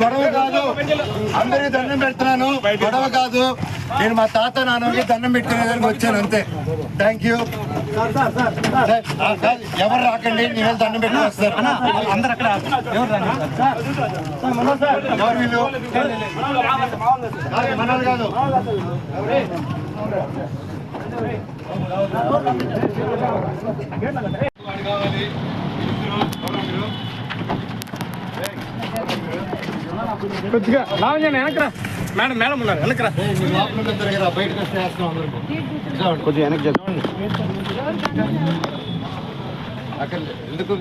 గొడవ కాదు, అందరికి దండం పెడుతున్నాను. గొడవ కాదు, నేను మా తాత నాన్నకి దండం పెట్టుకునేదానికి వచ్చాను అంతే. Thank you. ఎవరు రాకండి, నేను దండం పెట్టుకుని వస్తారు. ఎవరు వీళ్ళు? మనలు కాదు. కొద్దిగా లావణ్య వెనకరా. మేడం మేడం ఉన్నారు వెనకరా. బయటకు వస్తే వేస్తాం. కొద్దిగా వెనక్కి చేద్దాం. అక్కడ ఎందుకు